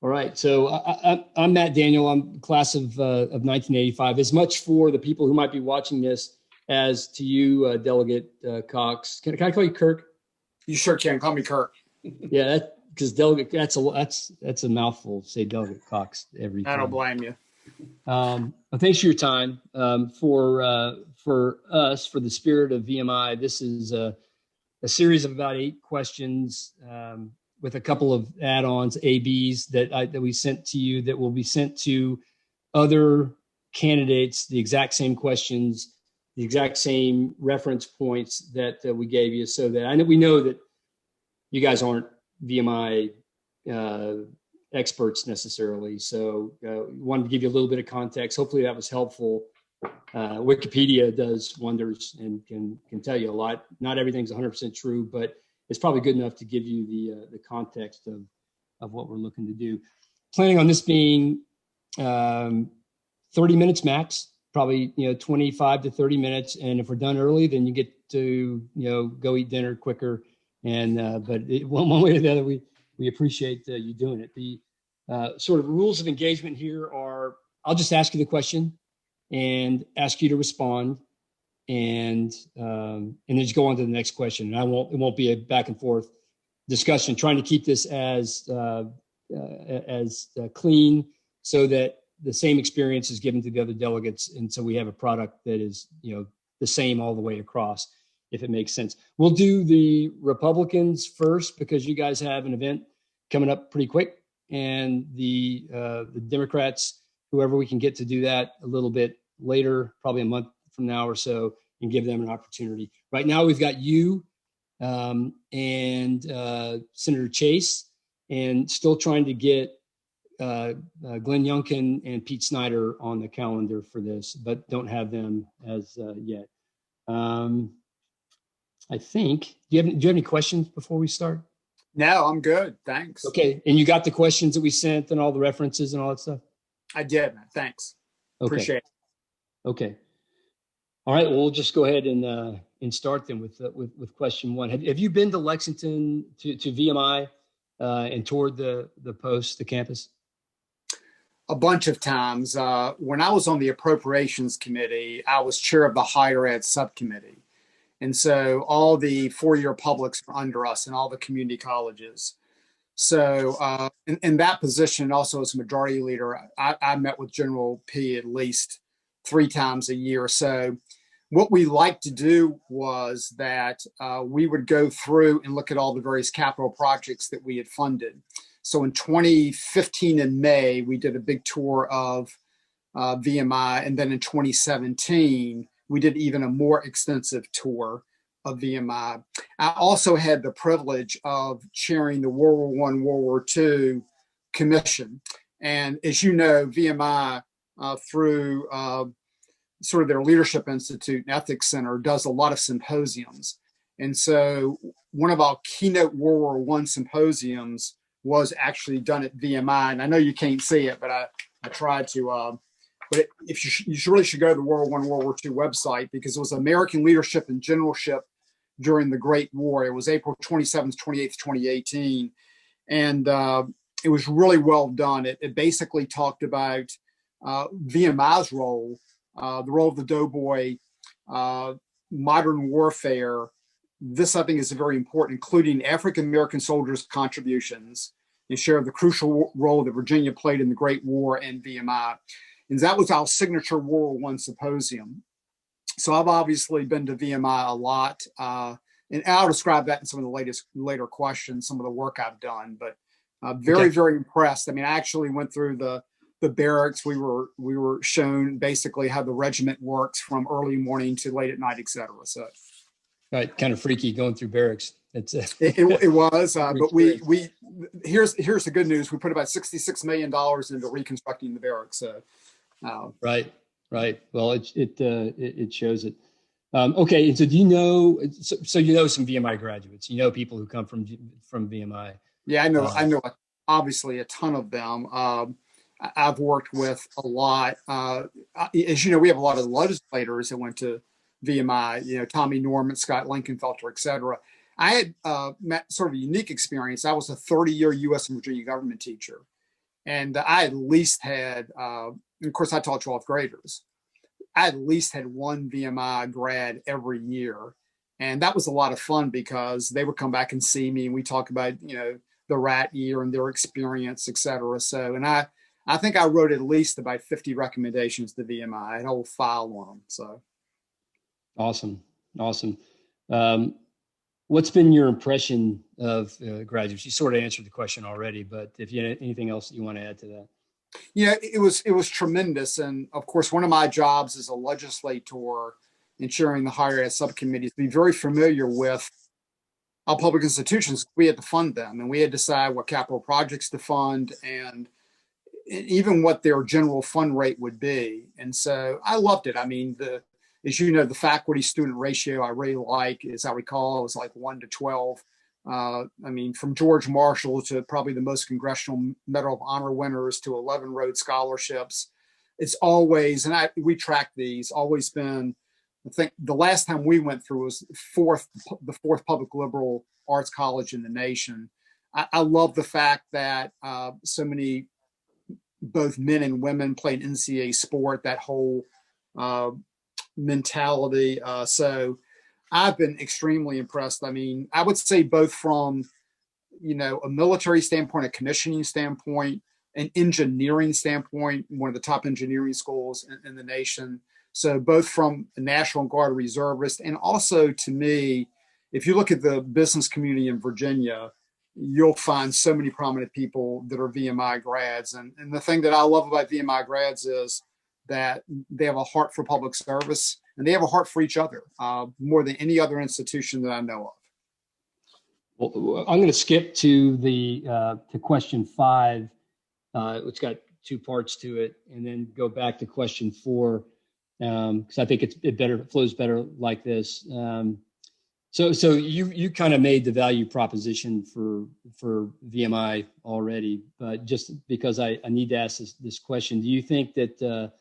All right. So I'm Matt Daniel. I'm class of 1985. As much for the people who might be watching this as to you, Delegate Cox. Can I call you Kirk? You sure can. Call me Kirk. Yeah, because Delegate, that's a mouthful. Say Delegate Cox every time. I don't blame you. Well, thanks for your time. For us, for the Spirit of VMI, this is a series of about 8 questions with a couple of add-ons, ABs that we sent to you that will be sent to other candidates, the exact same questions, the exact same reference points that we gave you, so that we know that you guys aren't VMI experts necessarily. So wanted to give you a little bit of context. Hopefully that was helpful. Wikipedia does wonders and can tell you a lot. Not everything's 100% true, but it's probably good enough to give you the context of what we're looking to do. Planning on this being 30 minutes max, probably 25 to 30 minutes. And if we're done early, then you get to go eat dinner quicker. And but one way or the other, we appreciate you doing it. The sort of rules of engagement here are: I'll just ask you the question and ask you to respond, and then just go on to the next question. And it won't be a back and forth discussion. Trying to keep this as clean so that the same experience is given to the other delegates, and so we have a product that is the same all the way across, if it makes sense. We'll do the Republicans first because you guys have an event coming up pretty quick, and the Democrats, whoever we can get to do that a little bit later, probably a month from now or so, and give them an opportunity. Right now, we've got you and Senator Chase, and still trying to get Glenn Youngkin and Pete Snyder on the calendar for this, but don't have them as yet. I think. Do you have any questions before we start? No, I'm good. Thanks. Okay. And you got the questions that we sent and all the references and all that stuff? I did. Thanks. Okay. Appreciate it. Okay. All right. Well, we'll just go ahead and start then with question 1. Have you been to Lexington to VMI and toured the post, the campus? A bunch of times. When I was on the appropriations committee, I was chair of the higher ed subcommittee. And so all the 4-year publics were under us and all the community colleges. So in that position, also as a majority leader, I met with General P at least 3 times a year. So what we liked to do was that we would go through and look at all the various capital projects that we had funded. So in 2015 in May, we did a big tour of VMI. And then in 2017, we did even a more extensive tour of VMI. I also had the privilege of chairing the World War I, World War II Commission. And as you know, VMI, through sort of their Leadership Institute and Ethics Center, does a lot of symposiums. And so one of our keynote World War I symposiums was actually done at VMI. And I know you can't see it, but I tried to. But you really should go to the World War I, World War II website, because it was American leadership and generalship during the Great War. It was April 27th, 28th, 2018. And it was really well done. It basically talked about VMI's role, the role of the doughboy, modern warfare. This, I think, is very important, including African-American soldiers' contributions and share of the crucial role that Virginia played in the Great War and VMI. And that was our signature World War I symposium. So I've obviously been to VMI a lot. And I'll describe that in some of the later questions, some of the work I've done. But very impressed. I mean, I actually went through the barracks. We were shown basically how the regiment works from early morning to late at night, et cetera. So, right, kind of freaky going through barracks. It was, but here's the good news. We put about $66 million into reconstructing the barracks. So. Right. Well, it shows it. Okay. And so do you know? So you know some VMI graduates. You know people who come from VMI. Yeah, I know. Obviously, a ton of them. I've worked with a lot. As you know, we have a lot of legislators that went to VMI. Tommy Norman, Scott Linkenfelter, et cetera. I had met sort of a unique experience. I was a 30-year U.S. and Virginia government teacher. And I at least had, of course, I taught 12th graders. I at least had one VMI grad every year. And that was a lot of fun because they would come back and see me and we talk about, the rat year and their experience, et cetera. So, and I think I wrote at least about 50 recommendations to VMI. I had a whole file on them. So. Awesome. What's been your impression of graduates? You sort of answered the question already, but if you had anything else that you want to add to that. It was tremendous. And of course, one of my jobs as a legislator and chairing the higher ed subcommittee is to be very familiar with our public institutions. We had to fund them and we had to decide what capital projects to fund and even what their general fund rate would be. And so I loved it. I mean, as you know, the faculty student ratio I really like, as I recall, it was like 1 to 12. From George Marshall to probably the most Congressional Medal of Honor winners to 11 Rhodes scholarships. It's always, and we track these, always been, I think the last time we went through was the fourth public liberal arts college in the nation. I love the fact that so many, both men and women, played NCAA sport, that whole mentality. So I've been extremely impressed. I mean, I would say both from, a military standpoint, a commissioning standpoint, an engineering standpoint, one of the top engineering schools in the nation. So both from a National Guard reservist and also, to me, if you look at the business community in Virginia, you'll find so many prominent people that are VMI grads. And the thing that I love about VMI grads is that they have a heart for public service and they have a heart for each other more than any other institution that I know of. Well, I'm going to skip to to question 5, which got 2 parts to it, and then go back to question 4 because I think it flows better like this. So you kind of made the value proposition for VMI already, but just because I need to ask this question, do you think that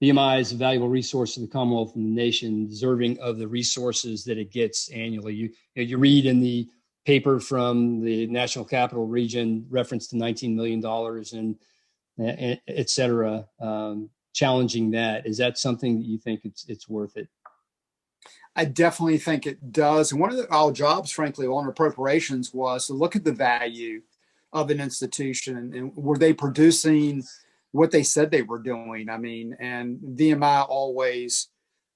VMI is a valuable resource to the Commonwealth and the nation, deserving of the resources that it gets annually? You read in the paper from the National Capital Region reference to $19 million and et cetera, challenging that. Is that something that you think it's worth it? I definitely think it does. And one of our jobs, frankly, on appropriations was to look at the value of an institution and were they producing what they said they were doing. I mean, and VMI always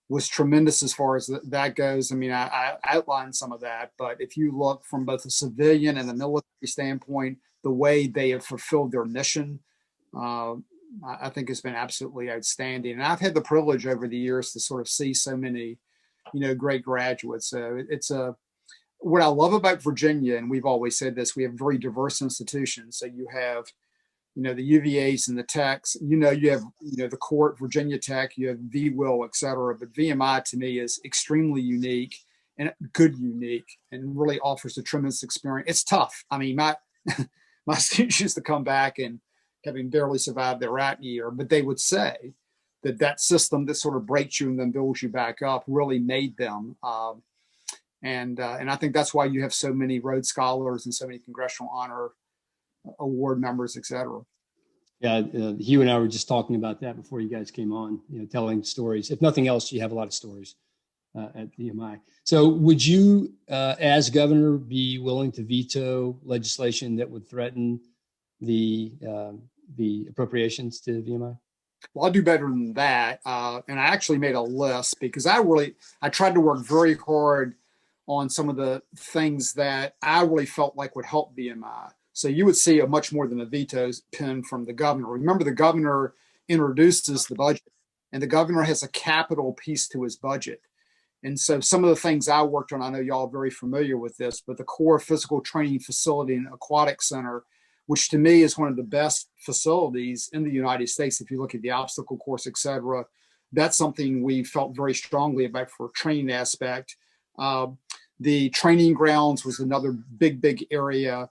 was tremendous as far as that goes. I mean, I outlined some of that, but if you look from both a civilian and a military standpoint, the way they have fulfilled their mission, I think has been absolutely outstanding. And I've had the privilege over the years to sort of see so many, great graduates. So what I love about Virginia, and we've always said this, we have very diverse institutions. So you have, the UVAs and the Techs, you have, the Court, Virginia Tech, you have VWIL, et cetera. But VMI to me is extremely unique and unique and really offers a tremendous experience. It's tough. I mean, my students used to come back and having barely survived their rat year, but they would say that system that sort of breaks you and then builds you back up really made them. And I think that's why you have so many Rhodes Scholars and so many Congressional Honor Award members, et cetera. Yeah, Hugh and I were just talking about that before you guys came on, telling stories. If nothing else, you have a lot of stories at VMI. So would you, as governor, be willing to veto legislation that would threaten the appropriations to VMI? Well, I'll do better than that. And I actually made a list because I tried to work very hard on some of the things that I really felt like would help VMI. So you would see a much more than a veto pin from the governor. Remember, the governor introduces the budget, and the governor has a capital piece to his budget. And so some of the things I worked on, I know y'all are very familiar with this, but the core physical training facility and aquatic center, which to me is one of the best facilities in the United States. If you look at the obstacle course, et cetera, that's something we felt very strongly about for a training aspect. The training grounds was another big area.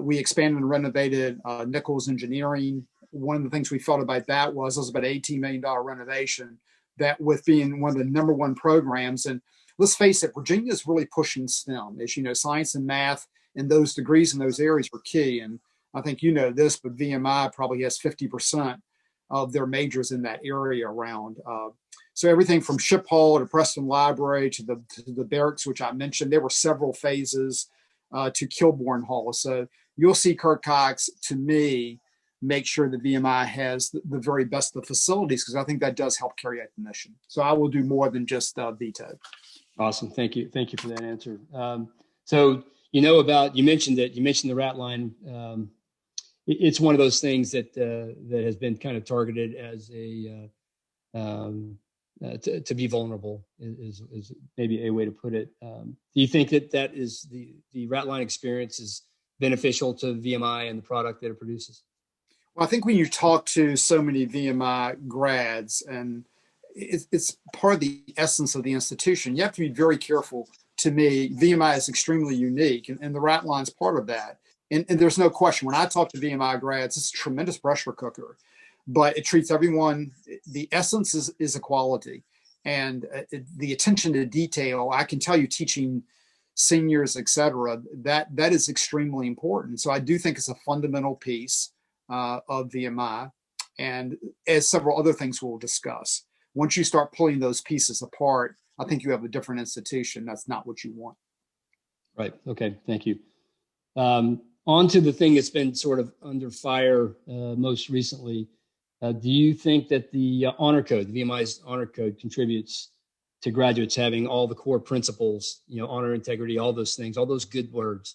We expanded and renovated Nichols Engineering. One of the things we felt about that was about an $18 million renovation, that with being one of the number one programs. And let's face it, Virginia is really pushing STEM. As you know, science and math and those degrees in those areas were key. And I think you know this, but VMI probably has 50% of their majors in that area around. So everything from Ship Hall to Preston Library to the barracks, which I mentioned, there were several phases to Kilbourne Hall. So you'll see Kirk Cox, to me, make sure that VMI has the very best of facilities, because I think that does help carry out the mission. So I will do more than just veto. Awesome. Thank you. Thank you for that answer. So you mentioned the rat line. It's one of those things that has been kind of targeted as to be vulnerable is maybe a way to put it. Do you think that is the rat line experience is beneficial to VMI and the product that it produces? Well, I think when you talk to so many VMI grads, and it's part of the essence of the institution, you have to be very careful. To me, VMI is extremely unique, and the rat line is part of that. And there's no question, when I talk to VMI grads, it's a tremendous pressure cooker, but it treats everyone. The essence is equality, and the attention to detail. I can tell you, teaching seniors, et cetera, that is extremely important. So I do think it's a fundamental piece of VMI, and as several other things we'll discuss. Once you start pulling those pieces apart, I think you have a different institution. That's not what you want. Right. Okay. Thank you. On to the thing that's been sort of under fire most recently. Do you think that the honor code, the VMI's honor code, contributes to graduates having all the core principles, honor, integrity, all those things, all those good words,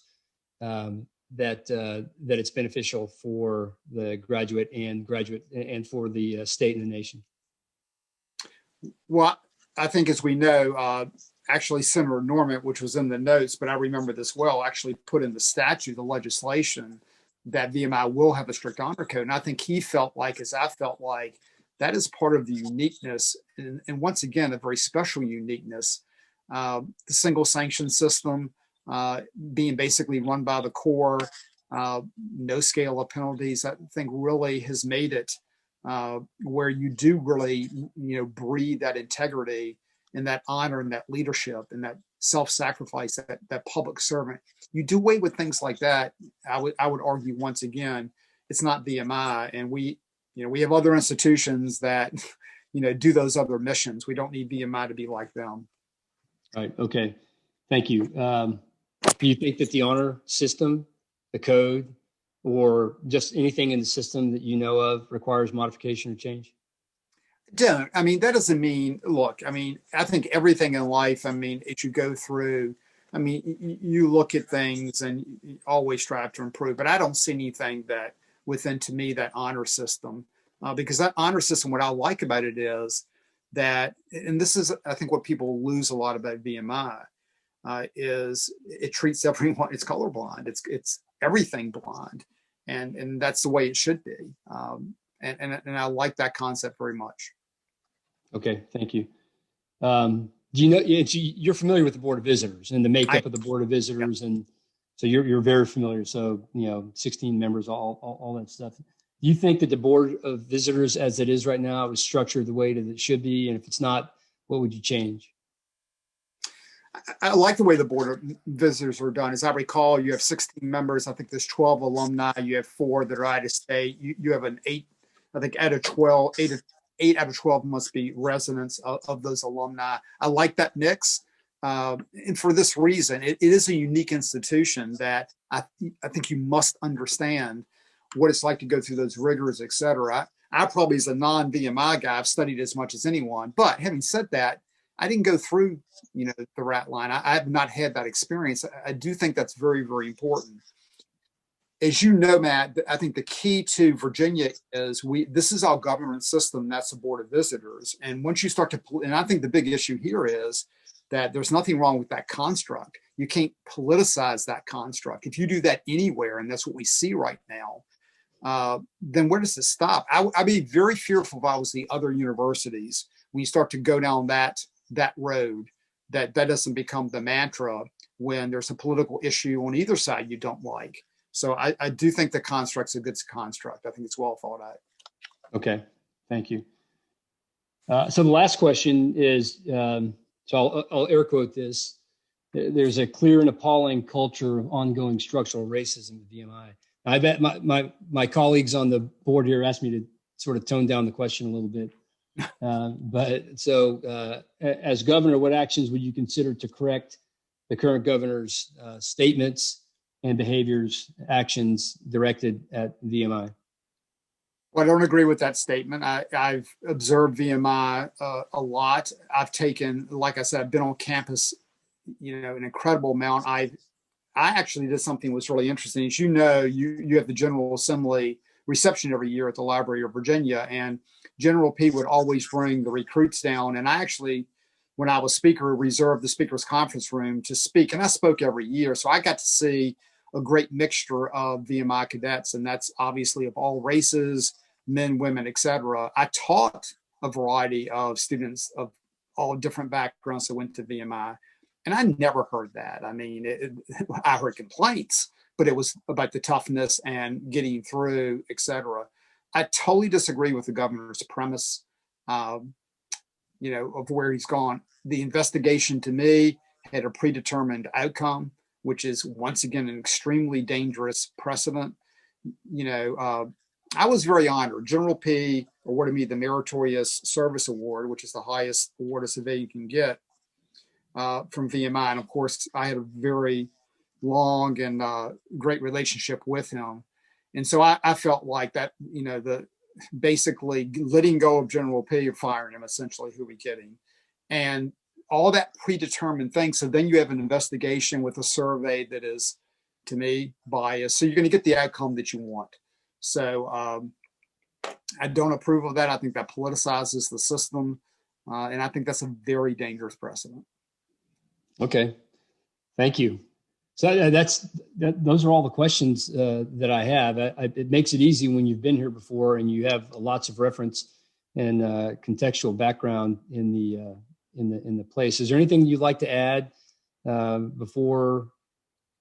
that it's beneficial for the graduate and for the state and the nation? Well, I think, as we know, actually Senator Norman, which was in the notes, but I remember this well, actually put in the statute, the legislation, that VMI will have a strict honor code. And I think he felt like, as I felt like, that is part of the uniqueness, and once again, a very special uniqueness. The single sanction system being basically run by the Corps, no scale of penalties, I think really has made it where you do really, breathe that integrity and that honor and that leadership and that self-sacrifice, that public servant. You do away with things like that. I would argue, once again, it's not VMI, and we have other institutions that do those other missions. We don't need VMI to be like them. Right. Okay. Thank you. Do you think that the honor system, the code, or just anything in the system that you know of requires modification or change? Don't. I mean, that doesn't mean, look, I think everything in life, as you go through, you look at things and you always strive to improve, but I don't see anything that within, to me, that honor system, because that honor system, what I like about it is that, and this is, I think, what people lose a lot about VMI, is it treats everyone, it's colorblind, it's everything blind. And that's the way it should be. And I like that concept very much. Okay, thank you. Do you know, you're familiar with the Board of Visitors and the makeup of the Board of Visitors, and so you're very familiar. So 16 members, all that stuff. Do you think that the Board of Visitors, as it is right now, is structured the way that it should be? And if it's not, what would you change? I like the way the Board of Visitors are done. As I recall, you have 16 members. I think there's 12 alumni. You have 4 that are out of state. You have an 8, I think, out of 12, 8 out of 12 must be residents of those alumni. I like that mix. And for this reason, it is a unique institution that I think you must understand what it's like to go through those rigors, et cetera. I probably, as a non-VMI guy, I've studied as much as anyone. But having said that, I didn't go through, the rat line. I have not had that experience. I do think that's very, very important. As you know, Matt, I think the key to Virginia is this is our government system. That's the Board of Visitors. And once you start to, and I think the big issue here is that there's nothing wrong with that construct. You can't politicize that construct. If you do that anywhere, and that's what we see right now, then where does it stop? I'd be very fearful if I was the other universities, when you start to go down that road, that doesn't become the mantra when there's a political issue on either side you don't like. So I do think the construct's a good construct. I think it's well thought out. Okay, thank you. So the last question is, so I'll air quote this. There's a clear and appalling culture of ongoing structural racism at VMI. I bet my colleagues on the board here asked me to sort of tone down the question a little bit. But so as governor, what actions would you consider to correct the current governor's statements and behaviors, actions directed at VMI? Well, I don't agree with that statement. I've observed VMI a lot. I've taken, like I said, I've been on campus, an incredible amount. I actually did something that was really interesting. As you know, you have the General Assembly reception every year at the Library of Virginia, and General P would always bring the recruits down. And I actually, when I was speaker, reserved the speaker's conference room to speak, and I spoke every year. So I got to see a great mixture of VMI cadets, and that's obviously of all races, men, women, etc. I taught a variety of students of all different backgrounds that went to VMI, and I never heard that. I mean, I heard complaints, but it was about the toughness and getting through, etc. I totally disagree with the governor's premise, of where he's gone. The investigation, to me, had a predetermined outcome, which is once again an extremely dangerous precedent. I was very honored. General P awarded me the Meritorious Service Award, which is the highest award a civilian can get from VMI. And of course, I had a very long and great relationship with him. And so I felt like that, basically letting go of General P or firing him, essentially, who are we kidding? And all that predetermined thing. So then you have an investigation with a survey that is, to me, biased. So you're going to get the outcome that you want. So I don't approve of that. I think that politicizes the system. And I think that's a very dangerous precedent. Okay. Thank you. So those are all the questions that I have. It makes it easy when you've been here before and you have lots of reference and contextual background in the place. Is there anything you'd like to add before?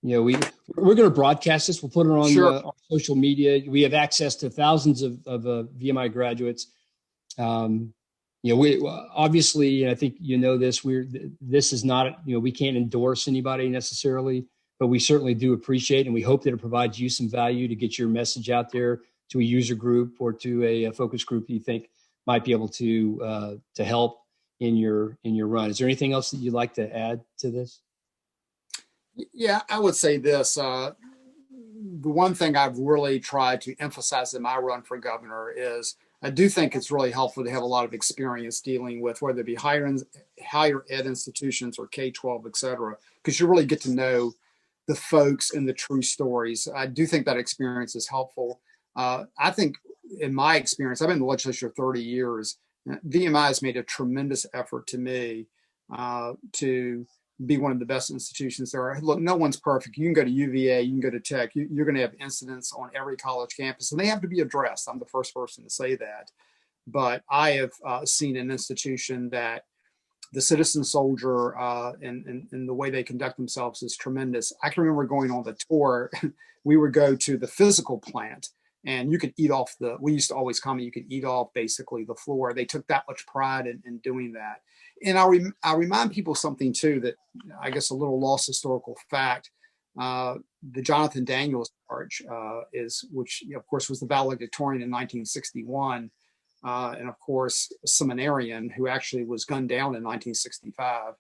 We're going to broadcast this. We'll put it on Sure. Our social media. We have access to thousands of VMI graduates. We obviously, and I think this. This is not. We can't endorse anybody necessarily, but we certainly do appreciate, and we hope that it provides you some value to get your message out there to a user group or to a focus group you think might be able to help in your run. Is there anything else that you'd like to add to this? Yeah, I would say this. The one thing I've really tried to emphasize in my run for governor is I do think it's really helpful to have a lot of experience dealing with whether it be higher ed institutions or K-12, et cetera, because you really get to know the folks and the true stories. I do think that experience is helpful. I think in my experience, I've been in the legislature 30 years. VMI has made a tremendous effort to me to be one of the best institutions there are. Look, no one's perfect. You can go to UVA, you can go to Tech. You're going to have incidents on every college campus, and they have to be addressed. I'm the first person to say that. But I have seen an institution that the citizen soldier and the way they conduct themselves is tremendous. I can remember going on the tour. We would go to the physical plant, and you could eat off we used to always comment, you could eat off basically the floor. They took that much pride in doing that. And I'll remind people something too, that I guess a little lost historical fact. The Jonathan Daniels charge which of course was the valedictorian in 1961. And of course, a seminarian who actually was gunned down in 1965,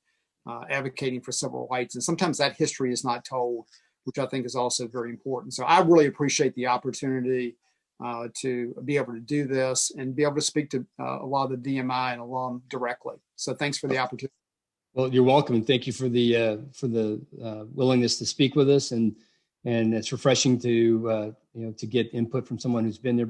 advocating for civil rights. And sometimes that history is not told, which I think is also very important. So I really appreciate the opportunity to be able to do this and be able to speak to a lot of the VMI and alum directly. So thanks for the opportunity. Well, you're welcome, and thank you for the willingness to speak with us. And it's refreshing to to get input from someone who's been there